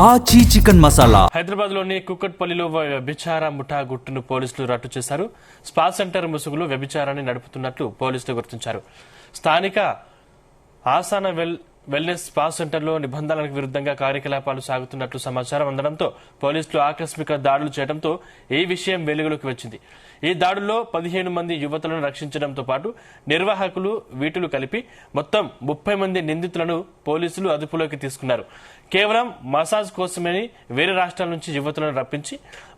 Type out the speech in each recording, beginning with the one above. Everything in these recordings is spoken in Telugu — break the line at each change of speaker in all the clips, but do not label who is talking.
ఆచి చికెన్ మసాలా.
హైదరాబాద్ లోని కుక్కట్పల్లిలో వ్యభిచార ముఠా గుట్టును పోలీసులు రట్టు చేశారు. స్పా సెంటర్ ముసుగులో వ్యభిచారాన్ని నడుపుతున్నట్లు పోలీసులు గుర్తించారు. స్థానిక ఆసాన వెల్నెస్ స్పా సెంటర్లో నిబంధనలకు విరుద్ధంగా కార్యకలాపాలు సాగుతున్నట్లు సమాచారం అందడంతో పోలీసులు ఆకస్మిక దాడులు చేయడంతో ఈ విషయం వెలుగులోకి వచ్చింది. ఈ దాడుల్లో 15 మంది యువతులను రక్షించడంతో పాటు నిర్వాహకులు వీటులు కలిపి మొత్తం 30 మంది నిందితులను పోలీసులు అదుపులోకి తీసుకున్నారు. కేవలం మసాజ్ కోసమని వేరే రాష్ట్రాల నుంచి యువతులను రప్పించి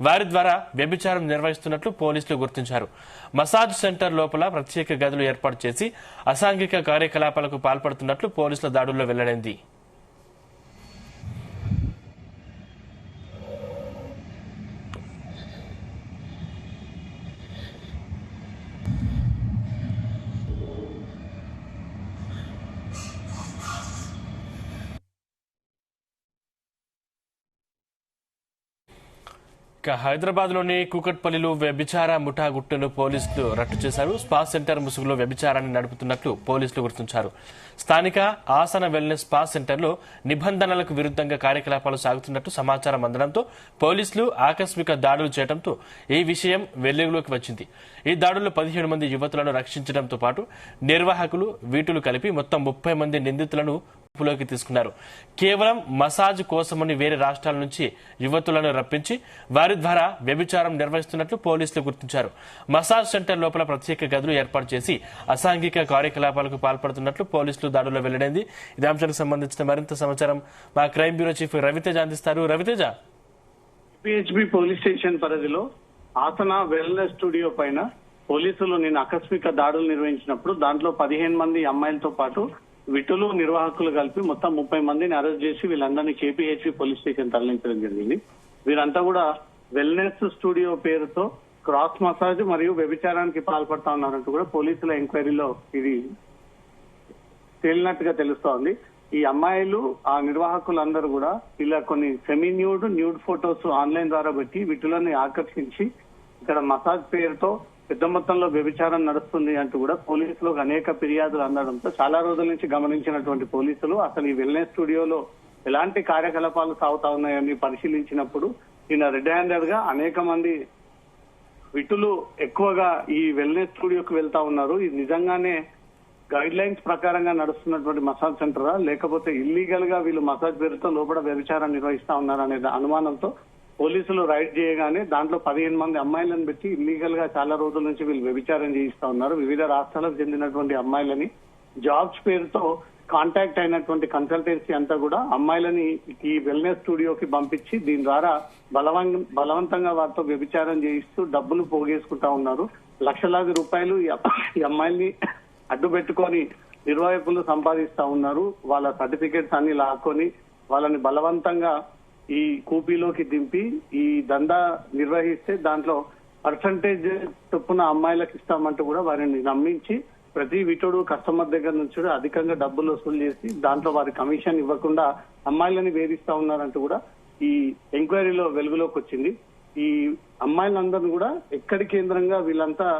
వారి ద్వారా వ్యభిచారం నిర్వహిస్తున్నట్లు పోలీసులు గుర్తించారు. మసాజ్ సెంటర్ లోపల ప్రత్యేక గదులు ఏర్పాటు చేసి అసాంఘిక కార్యకలాపాలకు పాల్పడుతున్నట్లు పోలీసుల దాడుల్లో వెల్లడైంది. హైదరాబాద్ లోని కూకట్పల్లిలో వ్యభిచార ముఠా గుట్టును పోలీసులు రట్టు చేశారు. స్పా సెంటర్ ముసుగులో వ్యభిచారాన్ని నడుపుతున్నట్లు పోలీసులు గుర్తించారు. స్థానిక ఆసన వెల్నెస్ స్పా సెంటర్లో నిబంధనలకు విరుద్ధంగా కార్యకలాపాలు సాగుతున్నట్టు సమాచారం అందడంతో పోలీసులు ఆకస్మిక దాడులు చేయడంతో ఈ విషయం వెలుగులోకి వచ్చింది. ఈ దాడుల్లో 15 మంది యువతులను రక్షించడంతో పాటు నిర్వాహకులు వీటులు కలిపి మొత్తం 30 మంది నిందితులను లోకి తీసుకున్నారు. కేవలం మసాజ్ కోసమని వేరే రాష్ట్రాల నుంచి యువతులను రప్పించి వారి ద్వారా వ్యభిచారం నిర్వహిస్తున్నట్లు పోలీసులు గుర్తించారు. మసాజ్ సెంటర్ లోపల ప్రత్యేక గదులు ఏర్పాటు చేసి అసాంఘిక కార్యకలాపాలకు పాల్పడుతున్నట్లు పోలీసులు దాడుల్లో వెల్లడైంది. ఇదే అంశానికి సంబంధించిన మరింత సమాచారం మా క్రైమ్ బ్యూరో చీఫ్ రవితేజ అందిస్తారు. రవితేజ,
పిహెచ్బి పోలీస్ స్టేషన్ పరిధిలో ఆసన వెల్నెస్ స్టూడియో పైన పోలీసులు నిన్న ఆకస్మిక దాడులు నిర్వహించినప్పుడు దాంట్లో 15 మంది అమ్మాయిలతో పాటు విటులు నిర్వాహకులు కలిపి మొత్తం 30 మందిని అరెస్ట్ చేసి వీళ్ళందరినీ కేపీహెచ్బి పోలీస్ స్టేషన్ తరలించడం జరిగింది. వీరంతా కూడా వెల్నెస్ స్టూడియో పేరుతో క్రాస్ మసాజ్ మరియు వ్యభిచారానికి పాల్పడతా ఉన్నారంటూ కూడా పోలీసుల ఎంక్వైరీలో ఇది తేలినట్టుగా తెలుస్తోంది. ఈ అమ్మాయిలు ఆ నిర్వాహకులందరూ కూడా ఇలా కొన్ని సెమీ న్యూడ్ ఫొటోస్ ఆన్లైన్ ద్వారా పెట్టి వీటిని ఆకర్షించి ఇక్కడ మసాజ్ పేరుతో పెద్ద మొత్తంలో వ్యభిచారం నడుస్తుంది అంటూ కూడా పోలీసులకు అనేక ఫిర్యాదులు అందడంతో చాలా రోజుల నుంచి గమనించినటువంటి పోలీసులు అసలు ఈ వెల్నెస్ స్టూడియోలో ఎలాంటి కార్యకలాపాలు సాగుతా ఉన్నాయని పరిశీలించినప్పుడు ఈయన రెడ్ హ్యాండెడ్ గా అనేక మంది విటులు ఎక్కువగా ఈ వెల్నెస్ స్టూడియోకి వెళ్తా ఉన్నారు. ఇది నిజంగానే గైడ్ లైన్స్ ప్రకారంగా నడుస్తున్నటువంటి మసాజ్ సెంటరా లేకపోతే ఇల్లీగల్ గా వీళ్ళు మసాజ్ పేరుతో లోపల వ్యభిచారం నిర్వహిస్తా ఉన్నారనే అనుమానంతో పోలీసులు రైడ్ చేయగానే దాంట్లో 15 మంది అమ్మాయిలను పెట్టి ఇల్లీగల్ గా చాలా రోజుల నుంచి వీళ్ళు వ్యభిచారం చేయిస్తా ఉన్నారు. వివిధ రాష్ట్రాలకు చెందినటువంటి అమ్మాయిలని జాబ్స్ పేరుతో కాంటాక్ట్ అయినటువంటి కన్సల్టెన్సీ అంతా కూడా అమ్మాయిలని ఈ వెల్నెస్ స్టూడియోకి పంపించి దీని ద్వారా బలవంతంగా వారితో వ్యభిచారం చేయిస్తూ డబ్బులు పోగేసుకుంటా ఉన్నారు. లక్షలాది రూపాయలు ఈ అమ్మాయిల్ని అడ్డు పెట్టుకొని నిర్వాహకులు సంపాదిస్తా ఉన్నారు. వాళ్ళ సర్టిఫికెట్స్ అన్ని లాక్కొని వాళ్ళని బలవంతంగా ఈ కూపీలోకి దింపి ఈ దందా నిర్వహిస్తే దాంట్లో పర్సంటేజ్ చొప్పున అమ్మాయిలకు ఇస్తామంటూ కూడా వారిని నమ్మించి ప్రతి విటుడు కస్టమర్ దగ్గర నుంచి అధికంగా డబ్బులు వసూలు చేసి దాంట్లో వారి కమిషన్ ఇవ్వకుండా అమ్మాయిలని వేధిస్తా ఉన్నారంటూ కూడా ఈ ఎంక్వైరీలో వెలుగులోకి వచ్చింది. ఈ అమ్మాయిలందరూ కూడా ఎక్కడి కేంద్రంగా వీళ్ళంతా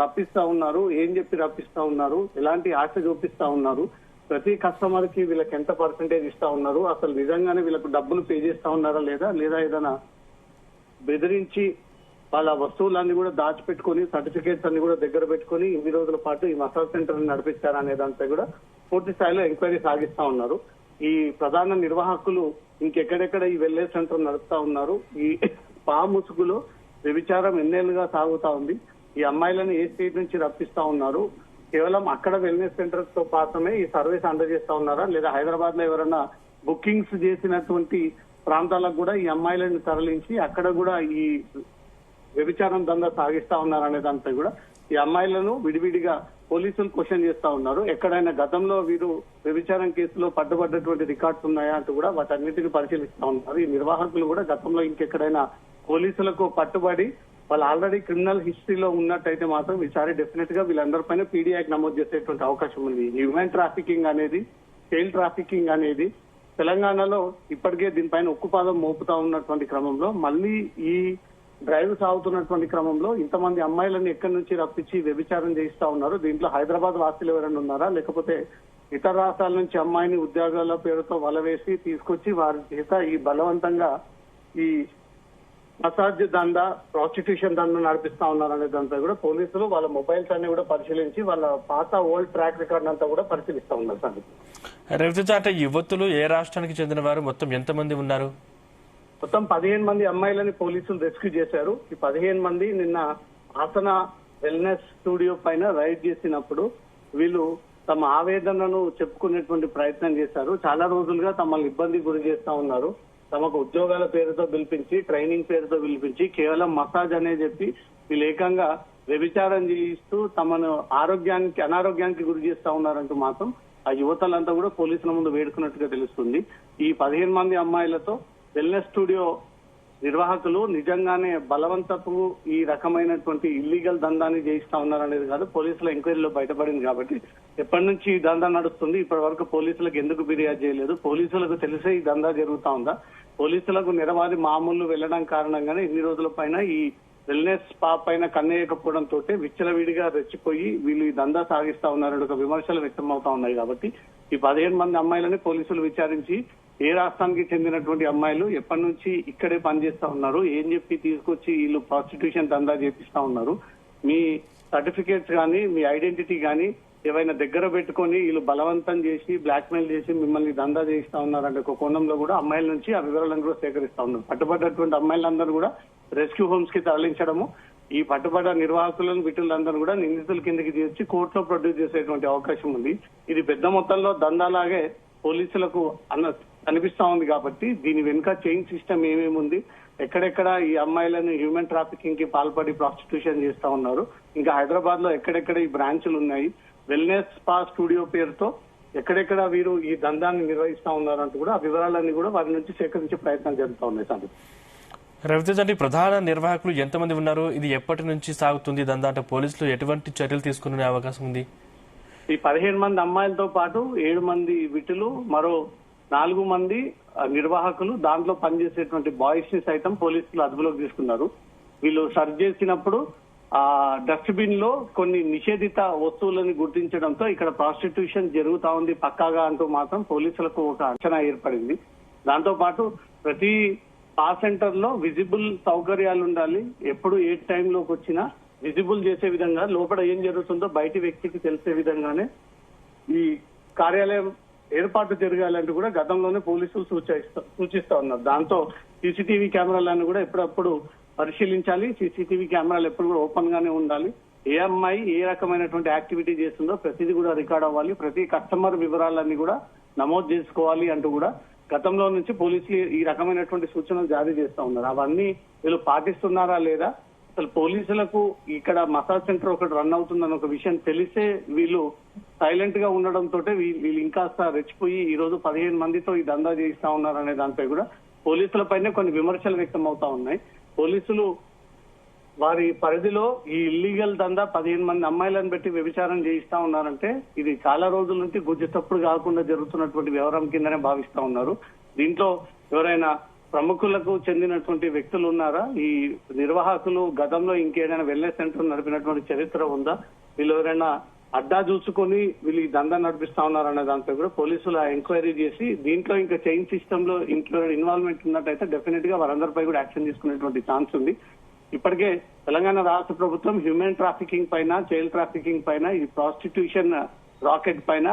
రప్పిస్తా ఉన్నారు, ఏం చెప్పి రప్పిస్తా ఉన్నారు, ఎలాంటి ఆశ చూపిస్తా ఉన్నారు, ప్రతి కస్టమర్ కి వీళ్ళకి ఎంత పర్సంటేజ్ ఇస్తా ఉన్నారు, అసలు నిజంగానే వీళ్ళకు డబ్బులు పే చేస్తా ఉన్నారా లేదా ఏదైనా బెదిరించి వాళ్ళ వస్తువులన్నీ కూడా దాచిపెట్టుకుని సర్టిఫికేట్స్ అన్ని కూడా దగ్గర పెట్టుకుని ఇన్ని రోజుల పాటు ఈ మసాజ్ సెంటర్ నడిపిస్తారా అనే దానిపై కూడా పూర్తి స్థాయిలో ఎంక్వైరీ సాగిస్తా ఉన్నారు. ఈ ప్రధాన నిర్వాహకులు ఇంకెక్కడెక్కడ ఈ వెల్నెస్ సెంటర్ నడుపుతా ఉన్నారు, ఈ పా ముసుగులో వ్యభిచారం ఎన్నేళ్లుగా సాగుతా ఉంది, ఈ అమ్మాయిలను ఏ స్టేట్ నుంచి రప్పిస్తా ఉన్నారు, కేవలం అక్కడ వెల్నెస్ సెంటర్ తో మాత్రమే ఈ సర్వీస్ అందజేస్తా ఉన్నారా లేదా హైదరాబాద్ లో ఎవరైనా బుకింగ్స్ చేసినటువంటి ప్రాంతాలకు కూడా ఈ అమ్మాయిలను తరలించి అక్కడ కూడా ఈ వ్యభిచారం దందా సాగిస్తా ఉన్నారనే దానిపై కూడా ఈ అమ్మాయిలను విడివిడిగా పోలీసులు క్వశ్చన్ చేస్తా ఉన్నారు. ఎక్కడైనా గతంలో వీరు వ్యభిచారం కేసులో పట్టుబడ్డటువంటి రికార్డ్స్ ఉన్నాయా అంటూ కూడా వాటన్నిటిని పరిశీలిస్తా ఉన్నారు. ఈ నిర్వాహకులు కూడా గతంలో ఇంకెక్కడైనా పోలీసులకు పట్టుబడి వాళ్ళు ఆల్రెడీ క్రిమినల్ హిస్టరీలో ఉన్నట్టయితే మాత్రం ఈసారి డెఫినెట్ గా వీళ్ళందరిపైన పీడీ యాక్ట్ నమోదు చేసేటువంటి అవకాశం ఉంది. హ్యూమన్ ట్రాఫికింగ్ అనేది, చైల్డ్ ట్రాఫికింగ్ అనేది తెలంగాణలో ఇప్పటికే దీనిపైన ఉక్కుపాదం మోపుతా ఉన్నటువంటి క్రమంలో మళ్ళీ ఈ డ్రైవ్ సాగుతున్నటువంటి క్రమంలో ఇంతమంది అమ్మాయిలను ఎక్కడి నుంచి రప్పించి వ్యభిచారం చేయిస్తా ఉన్నారు. దీంట్లో హైదరాబాద్ వాసులు ఎవరైనా ఉన్నారా లేకపోతే ఇతర రాష్ట్రాల నుంచి అమ్మాయిని ఉద్యోగాల పేరుతో వలవేసి తీసుకొచ్చి వారి చేత ఈ బలవంతంగా ఈ మసాజ్ దందా, ప్రాస్టిట్యూషన్ దందా నడిపిస్తా ఉన్నారు అనే దాంతో కూడా పోలీసులు వాళ్ళ మొబైల్స్ అన్ని కూడా పరిశీలించి వాళ్ళ పాత ఓల్డ్ ట్రాక్ రికార్డ్ అంతా కూడా పరిశీలిస్తా ఉన్నారు సార్.
రవితేజ, అంటే యువతులు ఏ రాష్ట్రానికి చెందిన వారు, మొత్తం ఎంతమంది ఉన్నారు?
మొత్తం 15 మంది అమ్మాయిలని పోలీసులు రెస్క్యూ చేశారు. ఈ 15 మంది నిన్న ఆసన వెల్నెస్ స్టూడియో పైన రైడ్ చేసినప్పుడు వీళ్ళు తమ ఆవేదనను చెప్పుకునేటువంటి ప్రయత్నం చేశారు. చాలా రోజులుగా తమను ఇబ్బంది గురి చేస్తా ఉన్నారు. తమకు ఉద్యోగాల పేరుతో పిలిపించి, ట్రైనింగ్ పేరుతో పిలిపించి, కేవలం మసాజ్ అనే చెప్పి వీళ్ళు ఏకంగా వ్యభిచారం చేయిస్తూ తమను అనారోగ్యానికి గురి చేస్తా ఉన్నారంటూ మాత్రం ఆ యువతలంతా కూడా పోలీసుల ముందు వేడుకున్నట్టుగా తెలుస్తుంది. ఈ 15 మంది అమ్మాయిలతో వెల్నెస్ స్టూడియో నిర్వాహకులు నిజంగానే బలవంతపు ఈ రకమైనటువంటి ఇల్లీగల్ దందాన్ని చేయిస్తా ఉన్నారనేది కాదు, పోలీసుల ఎంక్వైరీలో బయటపడింది. కాబట్టి ఎప్పటి నుంచి ఈ దందా నడుస్తుంది, ఇప్పటి వరకు పోలీసులకు ఎందుకు ఫిర్యాదు చేయలేదు, పోలీసులకు తెలిసే ఈ దందా జరుగుతా ఉందా, పోలీసులకు నెరవారి మామూలు వెళ్లడం కారణంగానే ఇన్ని రోజుల పైన ఈ వెల్నెస్ స్పా పైన కన్నేయకపోవడంతో విచ్చలవిడిగా రెచ్చిపోయి వీళ్ళు ఈ దందా సాగిస్తా ఉన్నారని ఒక విమర్శలు వ్యక్తం అవుతా ఉన్నాయి. కాబట్టి ఈ 15 మంది అమ్మాయిలని పోలీసులు విచారించి ఏ రాష్ట్రానికి చెందినటువంటి అమ్మాయిలు ఎప్పటి నుంచి ఇక్కడే పనిచేస్తా ఉన్నారు, ఏం చెప్పి తీసుకొచ్చి వీళ్ళు ప్రాస్టిట్యూషన్ దందా చేపిస్తా ఉన్నారు, మీ సర్టిఫికేట్స్ కానీ మీ ఐడెంటిటీ కానీ ఏవైనా దగ్గర పెట్టుకొని వీళ్ళు బలవంతం చేసి బ్లాక్మెయిల్ చేసి మిమ్మల్ని దందా చేయిస్తా ఉన్నారంటే ఒక కోణంలో కూడా అమ్మాయిల నుంచి ఆ వివరాలను కూడా సేకరిస్తా ఉన్నారు. పట్టుబడ్డటువంటి అమ్మాయిలందరూ కూడా రెస్క్యూ హోమ్స్ కి తరలించడము, ఈ పట్టుబడ్డ నిర్వాహకులను వీటిలందరూ కూడా నిందితుల కిందకి తీర్చి కోర్టులో ప్రొడ్యూస్ చేసేటువంటి అవకాశం ఉంది. ఇది పెద్ద మొత్తంలో దందాలాగే పోలీసులకు కనిపిస్తా ఉంది. కాబట్టి దీని వెనుక చైన్ సిస్టమ్ ఏమేమి ఉంది, ఎక్కడెక్కడ ఈ అమ్మాయిలను హ్యూమన్ ట్రాఫికింగ్ కి పాల్పడి ప్రాస్టిట్యూషన్ చేస్తా ఉన్నారు, ఇంకా హైదరాబాద్ లో ఎక్కడెక్కడ ఈ బ్రాంచ్లు ఉన్నాయి, వెల్నెస్ స్పా స్టూడియో పేరుతో ఎక్కడెక్కడ వీరు ఈ దందాన్ని నిర్వహిస్తా ఉన్నారంటూ కూడా ఆ వివరాలన్నీ కూడా వారి నుంచి సేకరించే ప్రయత్నం జరుగుతూ ఉన్నాయి సార్.
రవితేజ, అంటే ప్రధాన నిర్వాహకులు ఎంతమంది ఉన్నారు, ఇది ఎప్పటి నుంచి సాగుతుంది దందా, అంటే పోలీసులు ఎటువంటి చర్యలు తీసుకునే అవకాశం ఉంది?
ఈ 15 మంది అమ్మాయిలతో పాటు 7 మంది విటులు, మరో 4 మంది నిర్వాహకులు, దాంట్లో పనిచేసేటువంటి బాయ్స్ ని సైతం పోలీసులు అదుపులోకి తీసుకున్నారు. వీళ్ళు సర్చ్ చేసినప్పుడు ఆ డస్ట్బిన్ లో కొన్ని నిషేధిత వస్తువులను గుర్తించడంతో ఇక్కడ ప్రాస్టిట్యూషన్ జరుగుతా ఉంది పక్కాగా అంటూ మాత్రం పోలీసులకు ఒక అంచనా ఏర్పడింది. దాంతో పాటు ప్రతి స్పా సెంటర్ లో విజిబుల్ సౌకర్యాలు ఉండాలి, ఎప్పుడు ఏ టైంలోకి వచ్చినా విజిబుల్ చేసే విధంగా, లోపల ఏం జరుగుతుందో బయటి వ్యక్తికి తెలిసే విధంగానే ఈ కార్యాలయం ఏర్పాటు జరగాలంటూ కూడా గతంలోనే పోలీసులు సూచిస్తా ఉన్నారు. దాంతో సీసీటీవీ కెమెరాలను కూడా ఎప్పుడప్పుడు పరిశీలించాలి, సీసీటీవీ కెమెరాలు ఎప్పుడు కూడా ఓపెన్ గానే ఉండాలి, ఏ అమ్మాయి ఏ రకమైనటువంటి యాక్టివిటీ చేస్తుందో ప్రతిదీ కూడా రికార్డ్ అవ్వాలి, ప్రతి కస్టమర్ వివరాలన్నీ కూడా నమోదు చేసుకోవాలి అంటూ కూడా గతంలో నుంచి పోలీసులు ఈ రకమైనటువంటి సూచనలు జారీ చేస్తా ఉన్నారు. అవన్నీ వీళ్ళు పాటిస్తున్నారా లేదా, అసలు పోలీసులకు ఇక్కడ మసాజ్ సెంటర్ ఒకటి రన్ అవుతుందని ఒక విషయం తెలిసే వీళ్ళు సైలెంట్ గా ఉండడంతో వీళ్ళు ఇంకాస్త రెచ్చిపోయి ఈ రోజు 15 మందితో ఈ దందా చేయిస్తా ఉన్నారు అనే దానిపై కూడా పోలీసులపైనే కొన్ని విమర్శలు వ్యక్తం అవుతా ఉన్నాయి. పోలీసులు వారి పరిధిలో ఈ ఇల్లీగల్ దందా 15 మంది అమ్మాయిలను పెట్టి వ్యభిచారం చేయిస్తా ఉన్నారంటే ఇది చాలా రోజుల నుంచి గుజ్జెతప్పుడు కాకుండా జరుగుతున్నటువంటి వ్యవహారం కిందనే భావిస్తా ఉన్నారు. దీంట్లో ఎవరైనా ప్రముఖులకు చెందినటువంటి వ్యక్తులు ఉన్నారా, ఈ నిర్వాహకులు గతంలో ఇంకేదైనా వెల్నెస్ సెంటర్ నడిపినటువంటి చరిత్ర ఉందా, వీళ్ళు ఎవరైనా అడ్డా చూసుకొని వీళ్ళు ఈ దందా నడిపిస్తా ఉన్నారనే దాంతో కూడా పోలీసులు ఎంక్వైరీ చేసి దీంట్లో ఇంకా చైన్ సిస్టమ్ లో ఇన్వాల్వ్మెంట్ ఉన్నట్టయితే డెఫినెట్ గా వారందరిపై కూడా యాక్షన్ తీసుకునేటువంటి ఛాన్స్ ఉంది. ఇప్పటికే తెలంగాణ రాష్ట్ర ప్రభుత్వం హ్యూమన్ ట్రాఫికింగ్ పైన, చైల్డ్ ట్రాఫికింగ్ పైన, ఈ ప్రాస్టిట్యూషన్ రాకెట్ పైన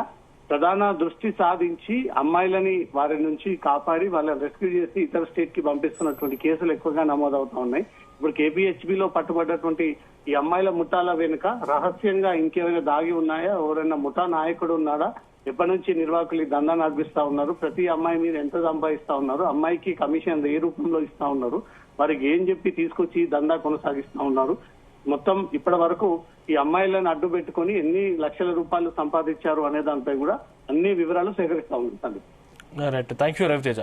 ప్రధాన దృష్టి సాధించి అమ్మాయిలని వారి నుంచి కాపాడి వాళ్ళని రెస్క్యూ చేసి ఇతర స్టేట్ కి పంపిస్తున్నటువంటి కేసులు ఎక్కువగా నమోదవుతా ఉన్నాయి. ఇప్పుడు కేపీహెచ్బిలో పట్టుబడ్డటువంటి ఈ అమ్మాయిల ముఠాల వెనుక రహస్యంగా ఇంకేమైనా దాగి ఉన్నాయా, ఎవరైనా ముఠా నాయకుడు ఉన్నాడా, ఎప్పటి నుంచి నిర్వాహకులు ఈ దందా నడిపిస్తా ఉన్నారు, ప్రతి అమ్మాయి మీద ఎంత సంపాదిస్తా ఉన్నారు, అమ్మాయికి కమిషన్ ఏ రూపంలో ఇస్తా ఉన్నారు, వారికి ఏం చెప్పి తీసుకొచ్చి దందా కొనసాగిస్తా ఉన్నారు, మొత్తం ఇప్పటి వరకు ఈ అమ్మాయిలను అడ్డు పెట్టుకొని ఎన్ని లక్షల రూపాయలు సంపాదించారు అనే దానిపై కూడా అన్ని వివరాలు సేకరిస్తా ఉంటాను.
Right, thank you Raviteja.